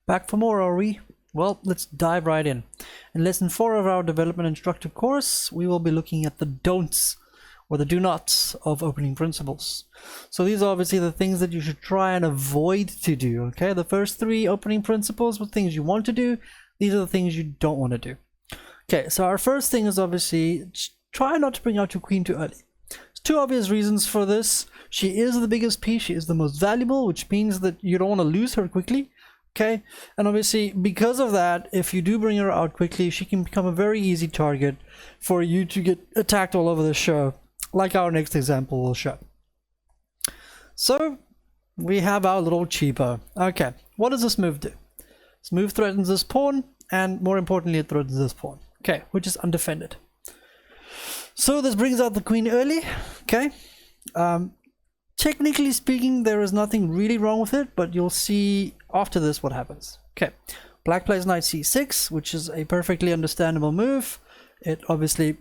Back for more, are we? Well, let's dive right in. In lesson 4 of our development instructor course, we will be looking at the don'ts or the do nots of opening principles. So these are obviously the things that you should try and avoid to do, okay? The first 3 opening principles were things you want to do. These are the things you don't want to do. Okay, so our first thing is obviously try not to bring out your queen too early. There's 2 obvious reasons for this. She is the biggest piece, she is the most valuable, which means that you don't want to lose her quickly. Okay, and obviously because of that, if you do bring her out quickly, she can become a very easy target for you to get attacked all over the show, like our next example will show. So we have our little cheapo. Okay, what does this move do? This move threatens this pawn, and more importantly, it threatens this pawn. Okay, which is undefended. So this brings out the queen early. Okay, technically speaking, there is nothing really wrong with it, but you'll see after this what happens. Okay, black plays knight c6, which is a perfectly understandable move. It obviously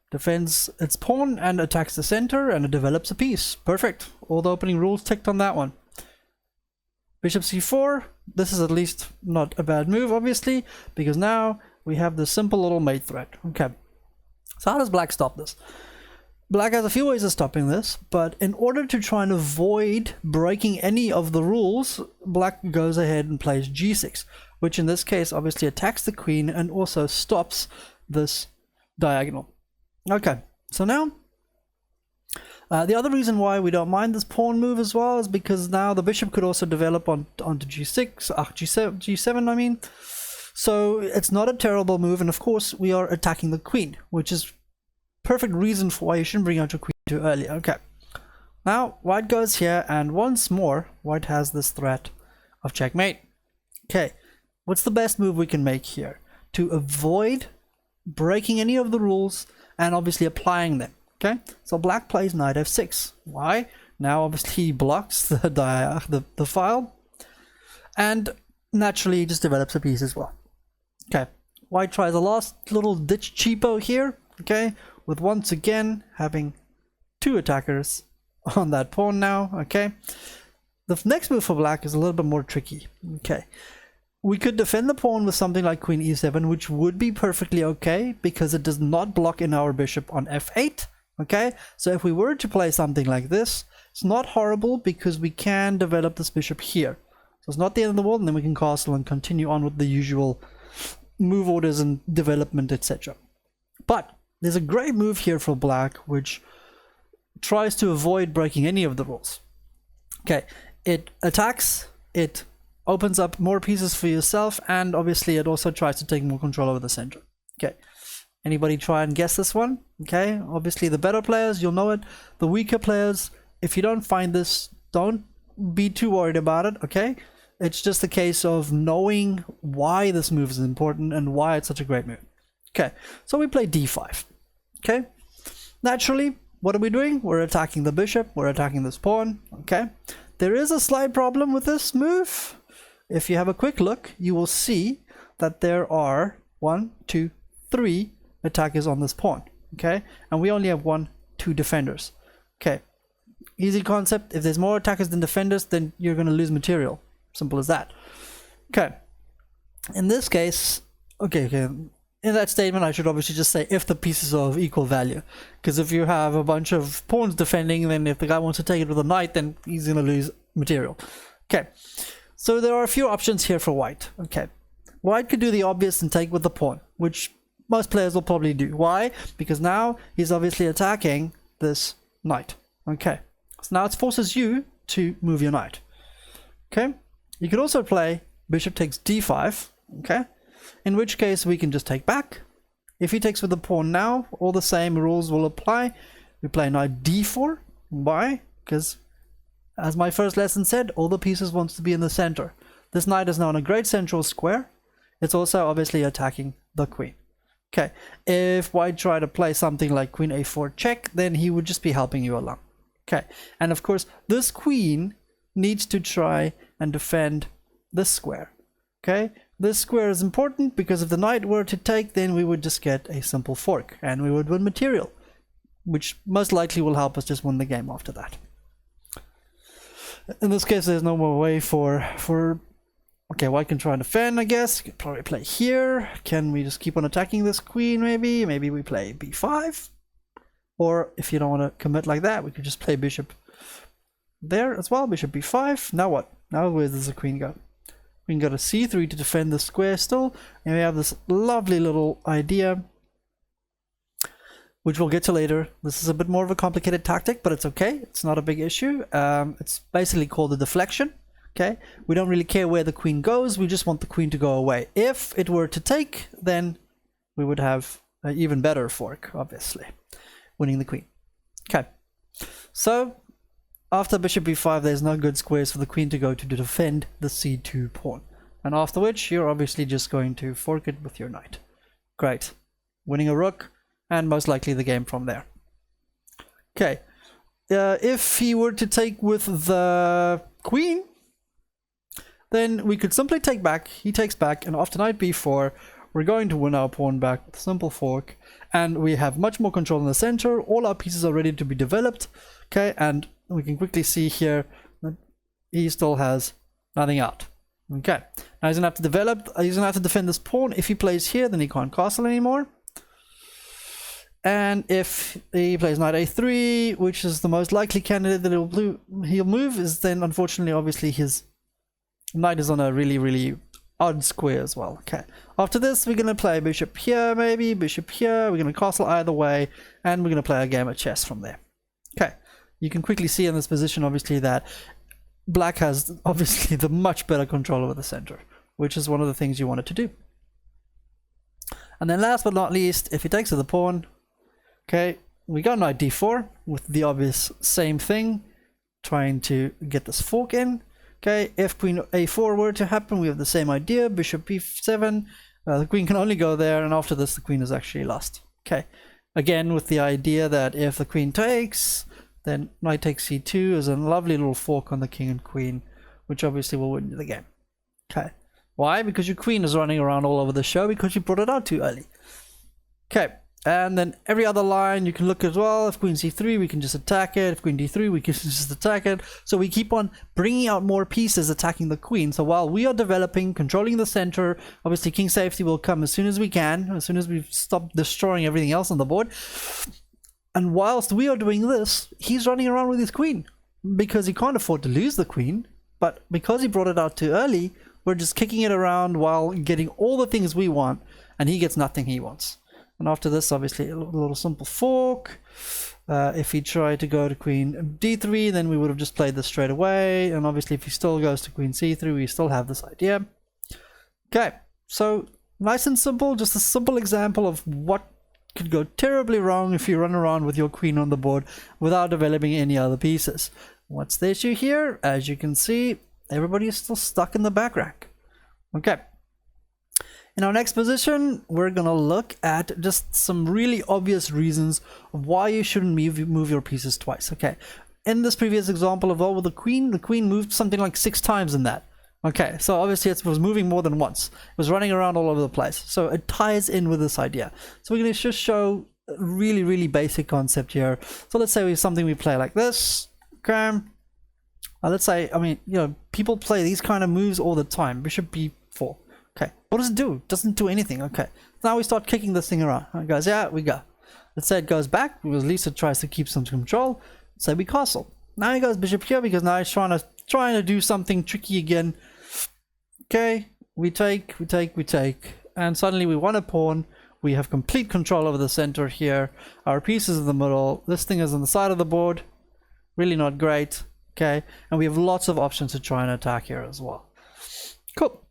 defends its pawn and attacks the center, and it develops a piece. Perfect. All the opening rules ticked on that one. Bishop c4. This is at least not a bad move, obviously, because now we have this simple little mate threat. Okay, so how does black stop this? Black has a few ways of stopping this, but in order to try and avoid breaking any of the rules, black goes ahead and plays g6, which in this case obviously attacks the queen and also stops this diagonal. Okay, so now the other reason why we don't mind this pawn move as well is because now the bishop could also develop onto g7 I mean. So it's not a terrible move, and of course we are attacking the queen, which is perfect reason for why you shouldn't bring out your queen too early. Okay, now white goes here, and once more white has this threat of checkmate. Okay, what's the best move we can make here to avoid breaking any of the rules and obviously applying them? Okay, so black plays knight f6. Why? Now obviously he blocks the file, and naturally he just develops a piece as well. Okay, white tries a last little ditch cheapo here. Okay, with once again having 2 attackers on that pawn now. Okay, the next move for black is a little bit more tricky. Okay, we could defend the pawn with something like queen e7, which would be perfectly okay because it does not block in our bishop on f8. Okay, so if we were to play something like this, it's not horrible because we can develop this bishop here. So it's not the end of the world, and then we can castle and continue on with the usual move orders and development, etc. But there's a great move here for black which tries to avoid breaking any of the rules. Okay, it attacks, it opens up more pieces for yourself, and obviously it also tries to take more control over the center. Okay, anybody try and guess this one? Okay, obviously the better players, you'll know it. The weaker players, if you don't find this, don't be too worried about it. Okay, it's just a case of knowing why this move is important and why it's such a great move. Okay, so we play d5. Okay, naturally, what are we doing? We're attacking the bishop, we're attacking this pawn. Okay, there is a slight problem with this move. If you have a quick look, you will see that there are 1, 2, 3 attackers on this pawn. Okay, and we only have 1, 2 defenders. Okay, easy concept. If there's more attackers than defenders, then you're going to lose material. Simple as that. Okay, in this case, okay, in that statement I should obviously just say if the pieces are of equal value, because if you have a bunch of pawns defending, then if the guy wants to take it with a knight, then he's going to lose material. Okay, so there are a few options here for white. Okay, white could do the obvious and take with the pawn, which most players will probably do. Why? Because now he's obviously attacking this knight. Okay, so now it forces you to move your knight. Okay, you could also play bishop takes d5. Okay, in which case we can just take back. If he takes with the pawn now, all the same rules will apply. We play knight d4. Why? Because as my first lesson said, all the pieces wants to be in the center. This knight is now in a great central square. It's also obviously attacking the queen. Okay, if white tried to play something like queen a4 check, then he would just be helping you along. Okay, and of course this queen needs to try and defend this square. Okay, this square is important because if the knight were to take, then we would just get a simple fork and we would win material, which most likely will help us just win the game after that. In this case, there's no more way for Okay, white can try and defend, I guess. Could probably play here. Can we just keep on attacking this queen, maybe? Maybe we play b5. Or if you don't want to commit like that, we could just play bishop there as well. Bishop b5. Now what? Now where does the queen go? We can go to c3 to defend the square still. And we have this lovely little idea, which we'll get to later. This is a bit more of a complicated tactic, but it's okay. It's not a big issue. It's basically called a deflection. Okay, we don't really care where the queen goes. We just want the queen to go away. If it were to take, then we would have an even better fork, obviously, winning the queen. Okay, so after bishop b5, there's no good squares for the queen to go to defend the c2 pawn. And after which, you're obviously just going to fork it with your knight. Great. Winning a rook, and most likely the game from there. Okay, if he were to take with the queen, then we could simply take back. He takes back, and after knight b4, we're going to win our pawn back with a simple fork, and we have much more control in the center. All our pieces are ready to be developed. Okay, and we can quickly see here that he still has nothing out. Okay, now he's gonna have to develop. He's gonna have to defend this pawn. If he plays here, then he can't castle anymore. And if he plays knight a3, which is the most likely candidate that he'll move, is then unfortunately, obviously, his knight is on a really odd square as well. Okay, after this we're going to play bishop here, maybe bishop here. We're going to castle either way, and we're going to play a game of chess from there. Okay, you can quickly see in this position obviously that black has obviously the much better control over the center, which is one of the things you wanted to do. And then last but not least, if he takes to the pawn, okay, we got knight d4 with the obvious same thing, trying to get this fork in. Okay, if queen a4 were to happen, we have the same idea. Bishop b7, the queen can only go there, and after this the queen is actually lost. Okay, again with the idea that if the queen takes, then knight takes c2 is a lovely little fork on the king and queen, which obviously will win you the game. Okay, why? Because your queen is running around all over the show because you brought it out too early. Okay, and then every other line you can look as well. If queen c3, we can just attack it. If queen d3, we can just attack it. So we keep on bringing out more pieces attacking the queen. So while we are developing, controlling the center, obviously king safety will come as soon as we can, as soon as we've stopped destroying everything else on the board. And whilst we are doing this, he's running around with his queen because he can't afford to lose the queen. But because he brought it out too early, we're just kicking it around while getting all the things we want, and he gets nothing he wants. And after this, obviously, a little simple fork. If he tried to go to queen d3, then we would have just played this straight away. And obviously, if he still goes to queen c3, we still have this idea. Okay, so nice and simple. Just a simple example of what could go terribly wrong if you run around with your queen on the board without developing any other pieces. What's the issue here? As you can see, everybody is still stuck in the back rank. Okay. In our next position, we're going to look at just some really obvious reasons of why you shouldn't move your pieces twice. Okay, in this previous example of all with the queen moved something like 6 times in that. Okay, so obviously it was moving more than once. It was running around all over the place. So it ties in with this idea. So we're going to just show a really basic concept here. So let's say we have something we play like this. Okay, let's say, I mean, you know, people play these kind of moves all the time. Bishop b4. Okay, what does it do? It doesn't do anything. Okay, now we start kicking this thing around. It goes, yeah, we go. Let's say it goes back, because at least it tries to keep some control. Let's say we castle. Now he goes bishop here, because now he's trying to do something tricky again. Okay, we take, and suddenly we won a pawn. We have complete control over the center here. Our piece is in the middle. This thing is on the side of the board. Really not great. Okay, and we have lots of options to try and attack here as well. Cool.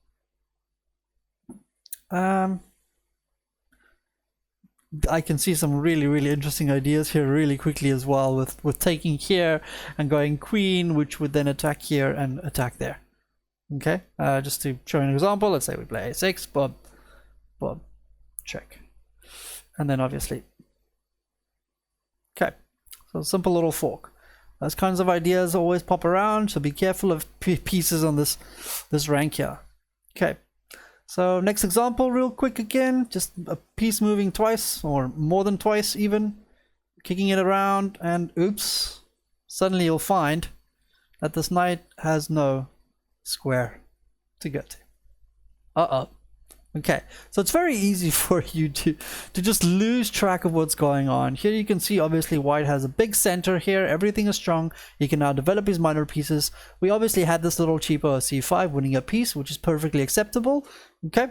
I can see some really interesting ideas here really quickly as well with taking here and going queen, which would then attack here and attack there. Okay, just to show an example, let's say we play a6, bob, check, and then obviously, okay, so simple little fork. Those kinds of ideas always pop around, so be careful of pieces on this rank here. Okay. So next example real quick again, just a piece moving twice or more than twice even, kicking it around, and oops, suddenly you'll find that this knight has no square to go to. Okay, so it's very easy for you to just lose track of what's going on. Here you can see obviously white has a big center here, everything is strong. He can now develop his minor pieces. We obviously had this little cheapo c5 winning a piece, which is perfectly acceptable. Okay,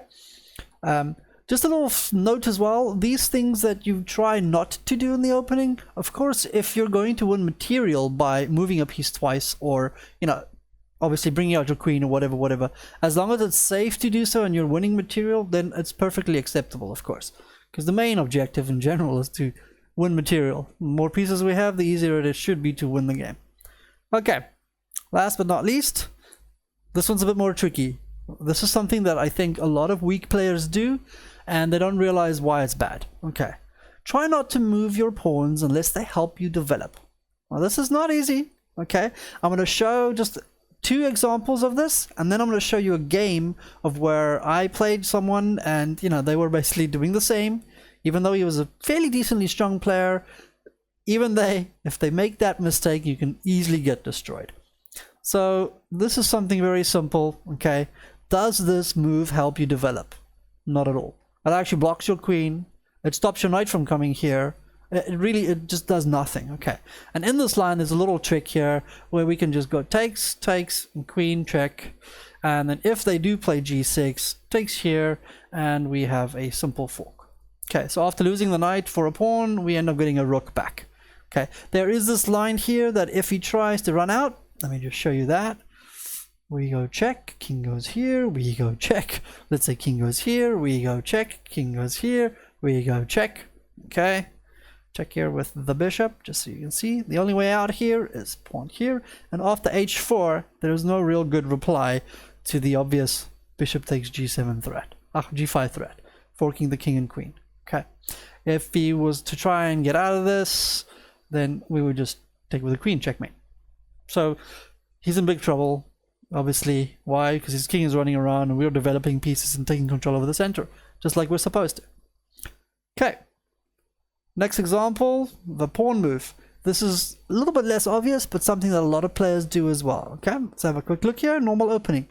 just a little note as well, these things that you try not to do in the opening, of course, if you're going to win material by moving a piece twice, or, you know, obviously bringing out your queen or whatever, as long as it's safe to do so and you're winning material, then it's perfectly acceptable, of course. Because the main objective in general is to win material. The more pieces we have, the easier it should be to win the game. Okay, last but not least, this one's a bit more tricky. This is something that I think a lot of weak players do, and they don't realize why it's bad. Okay, try not to move your pawns unless they help you develop. Well, this is not easy. Okay, I'm going to show just 2 examples of this, and then I'm going to show you a game of where I played someone and, you know, they were basically doing the same, even though he was a fairly decently strong player. Even if they make that mistake, you can easily get destroyed. So this is something very simple. Okay, does this move help you develop? Not at all. It actually blocks your queen. It stops your knight from coming here. It just does nothing. Okay, and in this line there's a little trick here where we can just go takes, and queen check, and then if they do play g6, takes here, and we have a simple fork. Okay, so after losing the knight for a pawn, we end up getting a rook back. Okay, there is this line here that if he tries to run out, let me just show you that. We go check, king goes here, we go check. Let's say king goes here, we go check, king goes here, we go check. Okay, check here with the bishop, just so you can see. The only way out here is pawn here, and after h4, there is no real good reply to the obvious bishop takes g7 threat, g5 threat, forking the king and queen. Okay, if he was to try and get out of this, then we would just take with the queen, checkmate. So he's in big trouble. Obviously, why? Because his king is running around and we're developing pieces and taking control over the center, just like we're supposed to. Okay, next example, the pawn move. This is a little bit less obvious, but something that a lot of players do as well. Okay, let's have a quick look here. Normal opening.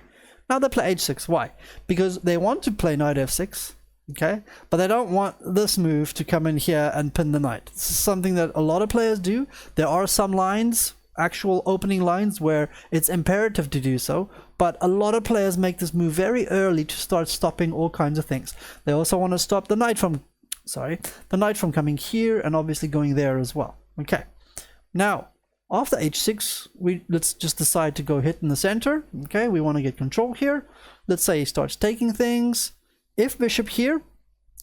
Now they play h6. Why? Because they want to play knight f6. Okay, but they don't want this move to come in here and pin the knight. This is something that a lot of players do. There are some lines, actual opening lines, where it's imperative to do so, but a lot of players make this move very early to start stopping all kinds of things. They also want to stop the knight from coming here and obviously going there as well. Okay, now after h6, let's just decide to go hit in the center. Okay, we want to get control here. Let's say he starts taking things. If bishop here,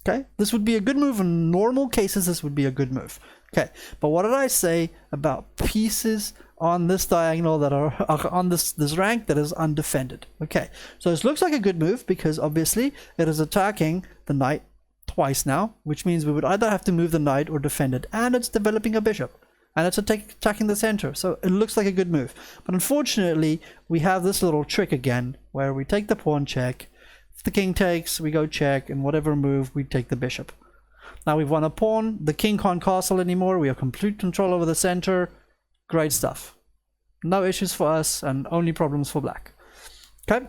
okay, this would be a good move. In normal cases, this would be a good move. Okay, but what did I say about pieces on this diagonal that are on this rank that is undefended? Okay, so this looks like a good move because obviously it is attacking the knight twice now, which means we would either have to move the knight or defend it, and it's developing a bishop, and it's attacking the center, so it looks like a good move. But unfortunately, we have this little trick again where we take the pawn check. If the king takes, we go check, and whatever move, we take the bishop. Now we've won a pawn, the king can't castle anymore, we have complete control over the center. Great stuff. No issues for us and only problems for black. Okay.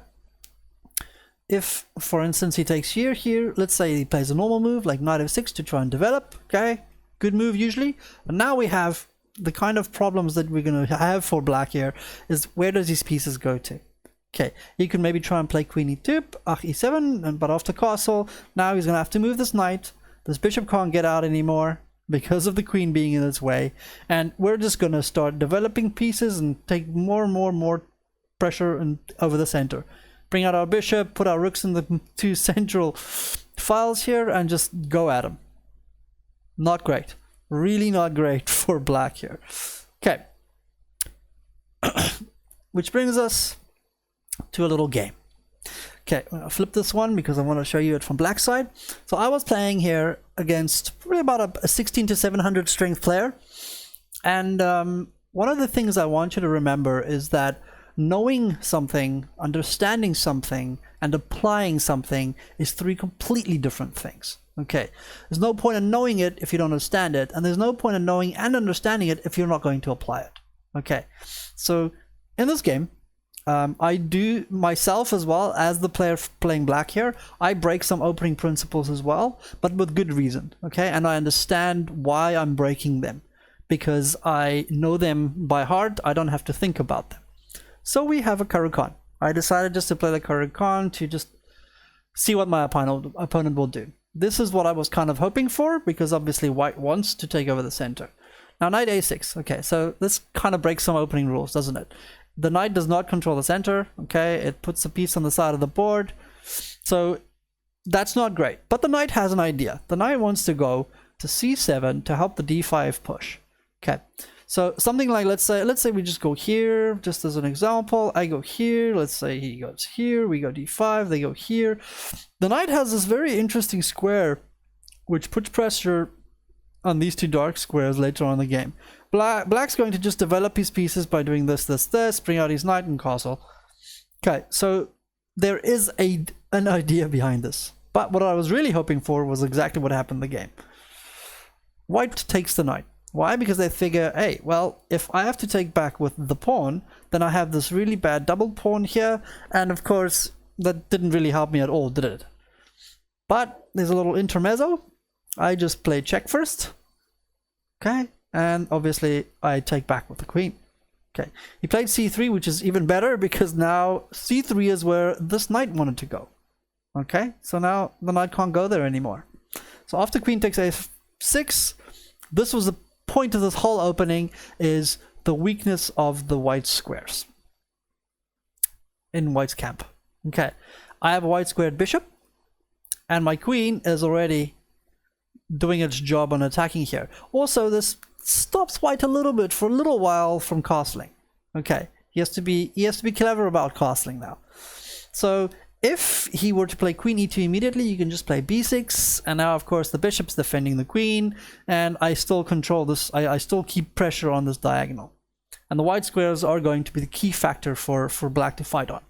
If, for instance, he takes here, let's say he plays a normal move like knight f6 to try and develop. Okay, good move usually. But now we have the kind of problems that we're going to have for black here is where does these pieces go to? Okay, he could maybe try and play queen e2, e7, but after castle, now he's going to have to move this knight. This bishop can't get out anymore because of the queen being in its way. And we're just going to start developing pieces and take more and more pressure over the center. Bring out our bishop, put our rooks in the 2 central files here, and just go at them. Not great. Really not great for black here. Okay. Which brings us to a little game. Okay, I'll flip this one because I want to show you it from black side. So I was playing here against probably about a 16 to 700 strength player. And one of the things I want you to remember is that knowing something, understanding something, and applying something is 3 completely different things. Okay, there's no point in knowing it if you don't understand it, and there's no point in knowing and understanding it if you're not going to apply it. Okay, so in this game, I do myself as well as the player playing black here. I break some opening principles as well, but with good reason, okay? And I understand why I'm breaking them, because I know them by heart. I don't have to think about them. So we have a Caro-Kann. I decided just to play the Caro-Kann to just see what my opponent will do. This is what I was kind of hoping for, because obviously white wants to take over the center. Now knight a6. Okay, so this kind of breaks some opening rules, doesn't it? The knight does not control the center, okay? It puts a piece on the side of the board. So that's not great. But the knight has an idea. The knight wants to go to c7 to help the d5 push. Okay, so something like, let's say we just go here, just as an example. I go here, let's say he goes here, we go d5, they go here. The knight has this very interesting square, which puts pressure on these two dark squares later on in the game. Black's going to just develop his pieces by doing this, bring out his knight and castle. Okay, so there is an idea behind this. But what I was really hoping for was exactly what happened in the game. White takes the knight. Why? Because they figure, hey, well, if I have to take back with the pawn, then I have this really bad double pawn here. And of course, that didn't really help me at all, did it? But there's a little intermezzo. I just play check first. Okay. And obviously I take back with the queen. Okay, he played c3, which is even better, because now c3 is where this knight wanted to go. Okay, so now the knight can't go there anymore. So after queen takes a6, this was the point of this whole opening, is the weakness of the white squares in white's camp. Okay, I have a white squared bishop, and my queen is already doing its job on attacking here. Also, this stops white a little bit for a little while from castling. Okay, he has to be clever about castling now. So if he were to play queen e2 immediately, you can just play b6, and now of course the bishop's defending the queen, and I still control this. I still keep pressure on this diagonal, and the white squares are going to be the key factor for black to fight on.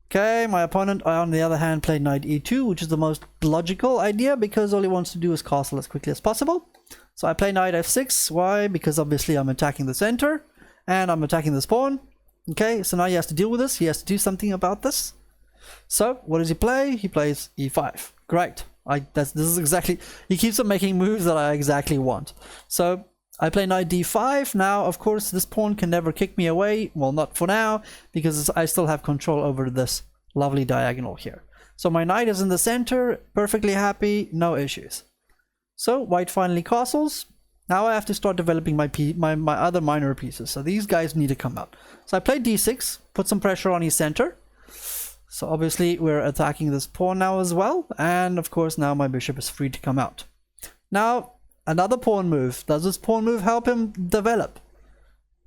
Okay, my opponent, on the other hand, played knight e2, which is the most logical idea, because all he wants to do is castle as quickly as possible. So I play knight f6. Why? Because obviously I'm attacking the center, and I'm attacking this pawn. Okay, so now he has to deal with this. He has to do something about this. So what does he play? He plays e5. Great. This is exactly, he keeps on making moves that I exactly want. So I play knight d5. Now, of course, this pawn can never kick me away. Well, not for now, because I still have control over this lovely diagonal here. So my knight is in the center, perfectly happy, no issues. So white finally castles. Now I have to start developing my other minor pieces. So these guys need to come out. So I played d6, put some pressure on his center. So obviously we're attacking this pawn now as well. And of course now my bishop is free to come out. Now another pawn move. Does this pawn move help him develop?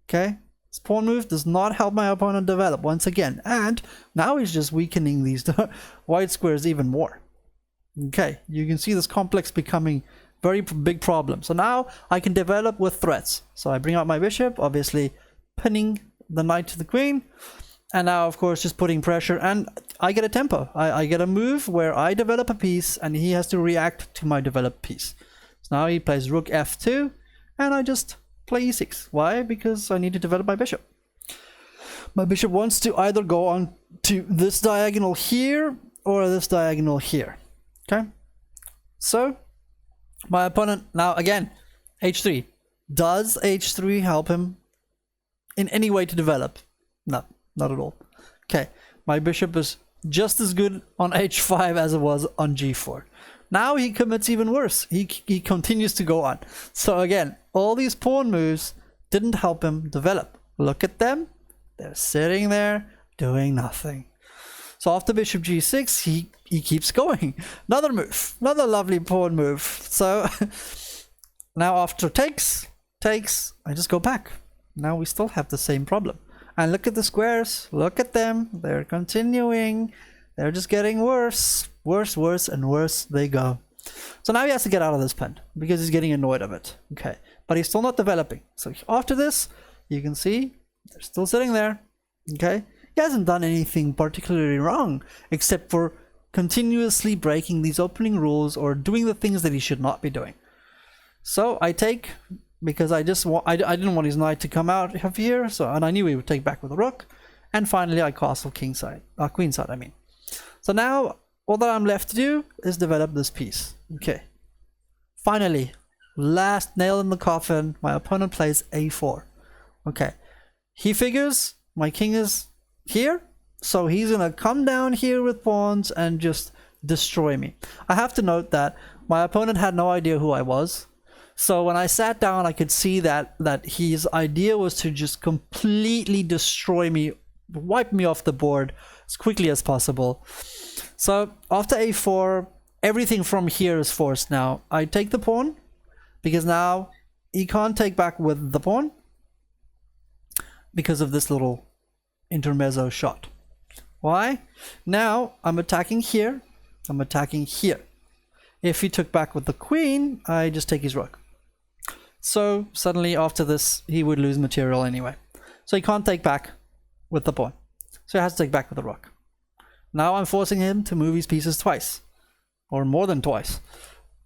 Okay. This pawn move does not help my opponent develop once again. And now he's just weakening these white squares even more. Okay. You can see this complex becoming very big problem. So now I can develop with threats. So I bring out my bishop, obviously pinning the knight to the queen. And now, of course, just putting pressure, and I get a tempo. I get a move where I develop a piece and he has to react to my developed piece. So now he plays rook f2, and I just play e6. Why? Because I need to develop my bishop. My bishop wants to either go on to this diagonal here or this diagonal here. Okay? So my opponent, now again, h3. Does h3 help him in any way to develop? No. Not at all. Okay, my bishop is just as good on h5 as it was on g4. Now he commits even worse. He continues to go on. So again, all these pawn moves didn't help him develop. Look at them. They're sitting there doing nothing. So after bishop g6, he keeps going. Another move. Another lovely pawn move. So now after takes, I just go back. Now we still have the same problem. And look at the squares, look at them, they're continuing, they're just getting worse, worse, and worse they go. So now he has to get out of this pen, because he's getting annoyed of it, okay. But he's still not developing. So after this, you can see, they're still sitting there, okay. He hasn't done anything particularly wrong, except for continuously breaking these opening rules or doing the things that he should not be doing. So I take, because I didn't want his knight to come out of here, so, and I knew he would take back with a rook. And finally, I castle kingside, queenside, I mean. So now, all that I'm left to do is develop this piece. Okay. Finally, last nail in the coffin, my opponent plays a4. Okay. He figures my king is here, so he's gonna come down here with pawns and just destroy me. I have to note that my opponent had no idea who I was. So when I sat down, I could see that his idea was to just completely destroy me, wipe me off the board as quickly as possible. So after a4, everything from here is forced now. I take the pawn, because now he can't take back with the pawn because of this little intermezzo shot. Why? Now I'm attacking here, I'm attacking here. If he took back with the queen, I just take his rook. So suddenly after this, he would lose material anyway. So he can't take back with the pawn. So he has to take back with the rook. Now I'm forcing him to move his pieces twice, or more than twice.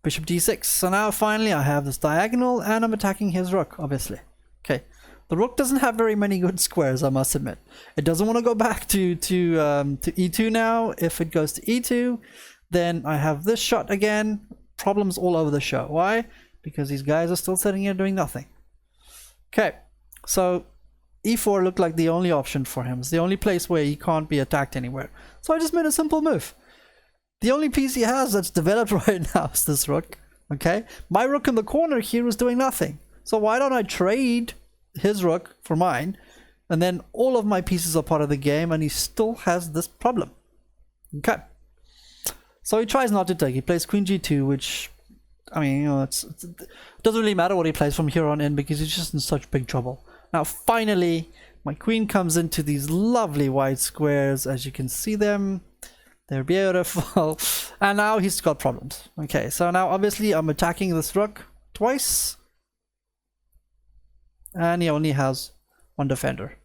Bishop d6. So now finally I have this diagonal and I'm attacking his rook, obviously. Okay. The rook doesn't have very many good squares, I must admit. It doesn't want to go back to e2 now. If it goes to e2, then I have this shot again. Problems all over the show. Why? Because these guys are still sitting here doing nothing. Okay, so e4 looked like the only option for him. It's the only place where he can't be attacked anywhere. So I just made a simple move. The only piece he has that's developed right now is this rook. Okay, my rook in the corner here is doing nothing. So why don't I trade his rook for mine, and then all of my pieces are part of the game, and he still has this problem. Okay, so he tries not to take. He plays queen g2, which, I mean, you know, it doesn't really matter what he plays from here on in because he's just in such big trouble. Now finally my queen comes into these lovely white squares, as you can see them. They're beautiful. And now he's got problems. Okay, so now obviously I'm attacking this rook twice, and he only has one defender.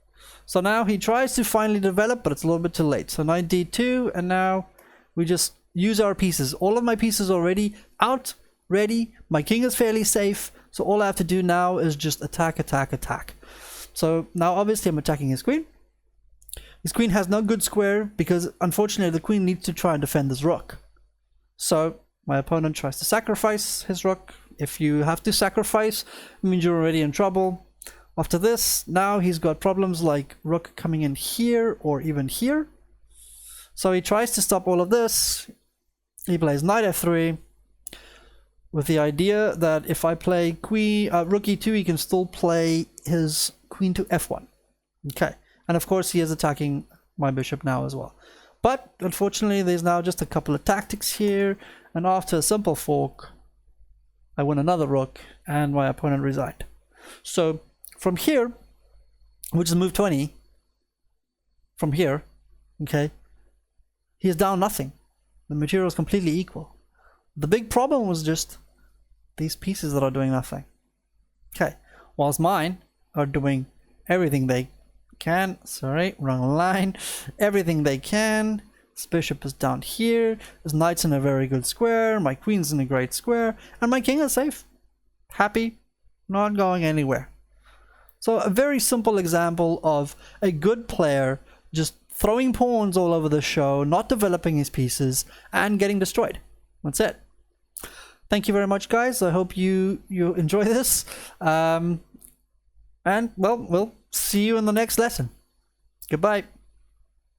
So now he tries to finally develop, but it's a little bit too late. So knight d2, and now we just use our pieces. All of my pieces are already out, ready. My king is fairly safe, so all I have to do now is just attack, attack, attack. So now obviously I'm attacking his queen. His queen has no good square because unfortunately the queen needs to try and defend this rook. So my opponent tries to sacrifice his rook. If you have to sacrifice, it means you're already in trouble. After this, now he's got problems like rook coming in here or even here. So he tries to stop all of this. He plays knight f3 with the idea that if I play queen rook e2, he can still play his queen to f1. Okay, and of course he is attacking my bishop now as well. But unfortunately there's now just a couple of tactics here, and after a simple fork I win another rook and my opponent resigned. So from here, which is move 20, from here, okay, he is down nothing. The material is completely equal. The big problem was just these pieces that are doing nothing. Okay, whilst mine are doing everything they can. Sorry, wrong line. Everything they can. This bishop is down here. His knight's in a very good square. My queen's in a great square. And my king is safe. Happy. Not going anywhere. So a very simple example of a good player just throwing pawns all over the show, not developing his pieces, and getting destroyed. That's it. Thank you very much, guys. I hope you enjoy this. And, well, we'll see you in the next lesson. Goodbye.